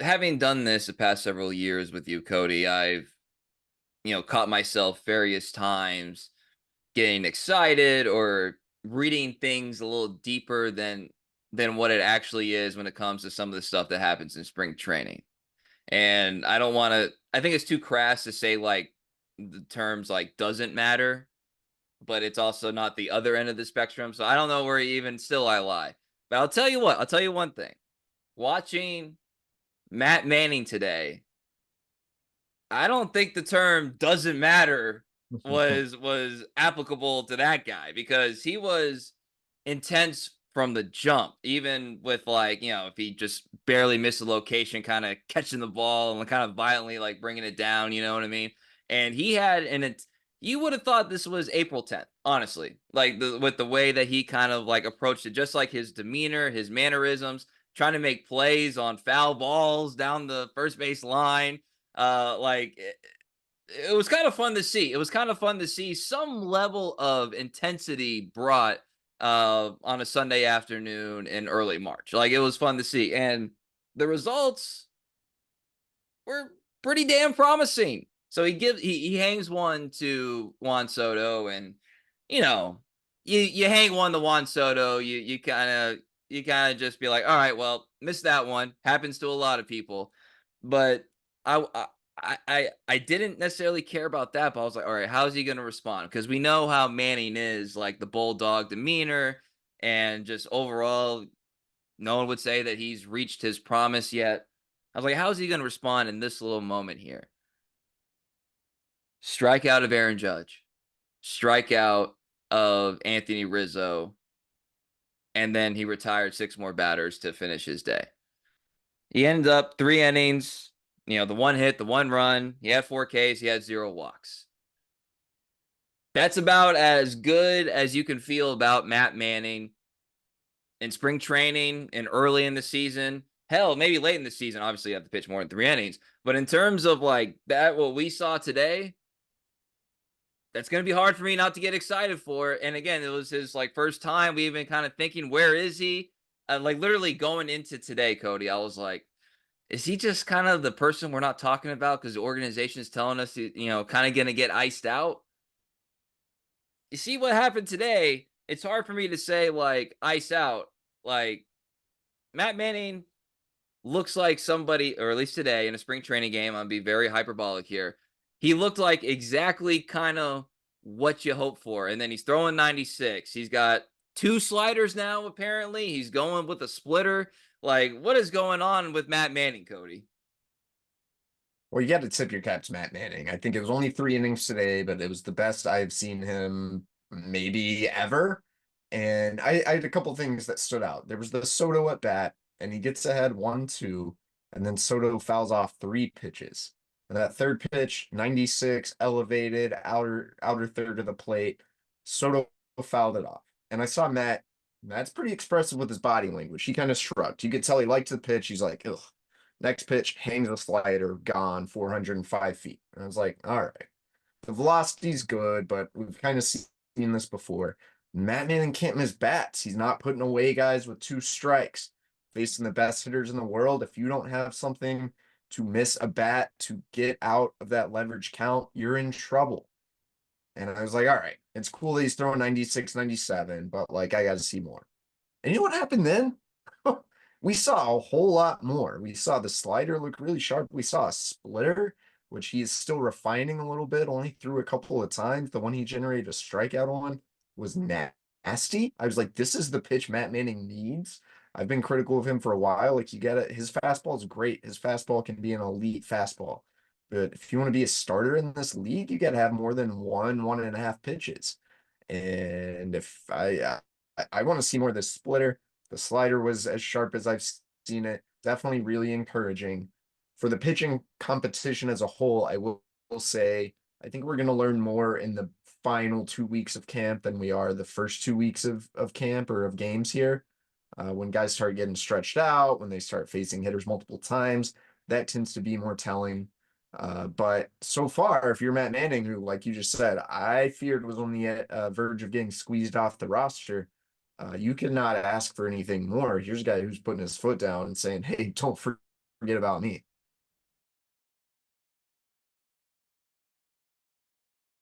having done this the past several years with you, Cody, I've caught myself various times getting excited or reading things a little deeper than what it actually is when it comes to some of the stuff that happens in spring training. And I don't want to. I think it's too crass to say like the terms like doesn't matter, but it's also not the other end of the spectrum. So I don't know where even still I lie. But I'll tell you what. I'll tell you one thing. Watching Matt Manning today, I don't think the term doesn't matter was applicable to that guy because he was intense from the jump, even with like, if he just barely missed a location, kind of catching the ball and kind of violently like bringing it down, you know what I mean? And he had and it you would have thought this was April 10th, honestly. Like with the way that he kind of like approached it, just like his demeanor, his mannerisms, trying to make plays on foul balls down the first base line. Like it was kind of fun to see. It was kind of fun to see some level of intensity brought on a Sunday afternoon in early March. Like it was fun to see, and the results were pretty damn promising. So he hangs one to Juan Soto, and you know you hang one to Juan Soto, you kind of just be like, all right, well, missed that one. Happens to a lot of people, but I I didn't necessarily care about that, but I was like, all right, how's he going to respond? Because we know how Manning is, like the bulldog demeanor, and just overall, no one would say that he's reached his promise yet. I was like, how's he going to respond in this little moment here? Strikeout of Aaron Judge, strikeout of Anthony Rizzo, and then he retired six more batters to finish his day. He ended up 3 innings, the one hit, the one run. He had 4 Ks, he had 0 walks. That's about as good as you can feel about Matt Manning in spring training and early in the season. Hell, maybe late in the season. Obviously, you have to pitch more than 3 innings. But in terms of like that, what we saw today, that's going to be hard for me not to get excited for. And again, it was his like first time. We even kind of thinking, where is he? Like literally going into today, Cody, I was like, is he just kind of the person we're not talking about because the organization is telling us, kind of going to get iced out? You see what happened today? It's hard for me to say like ice out. Like Matt Manning looks like somebody, or at least today in a spring training game, I'm be very hyperbolic here. He looked like exactly kind of what you hope for. And then he's throwing 96. He's got two sliders now, apparently. He's going with a splitter. Like, what is going on with Matt Manning, Cody? Well, you got to tip your cap to Matt Manning. I think it was only 3 innings today, but it was the best I've seen him maybe ever. And I had a couple things that stood out. There was the Soto at bat, and he gets ahead 1-2, and then Soto fouls off 3 pitches. And that third pitch, 96, elevated, outer third of the plate. Soto fouled it off. And I saw Matt. Matt's pretty expressive with his body language. He kind of shrugged. You could tell he liked the pitch. He's like, ugh. Next pitch, hangs a slider, gone 405 feet. And I was like, all right. The velocity's good, but we've kind of seen this before. Matt Manning can't miss bats. He's not putting away guys with 2 strikes. Facing the best hitters in the world, if you don't have something to miss a bat to get out of that leverage count, you're in trouble. And I was like, all right, it's cool that he's throwing 96, 97, but like, I got to see more. And you know what happened then? We saw a whole lot more. We saw the slider look really sharp. We saw a splitter, which he is still refining a little bit, only threw a couple of times. The one he generated a strikeout on was nasty. I was like, this is the pitch Matt Manning needs. I've been critical of him for a while. Like, you get it. His fastball is great. His fastball can be an elite fastball. But if you want to be a starter in this league, you got to have more than 1.5 pitches. And if I want to see more of this splitter. The slider was as sharp as I've seen it. Definitely really encouraging. For the pitching competition as a whole, will say I think we're going to learn more in the final 2 weeks of camp than we are the first 2 weeks of camp or of games here. When guys start getting stretched out, when they start facing hitters multiple times, that tends to be more telling. But so far, if you're Matt Manning, who, like you just said, I feared was on the verge of getting squeezed off the roster, you cannot ask for anything more. Here's a guy who's putting his foot down and saying, "Hey, don't forget forget about me.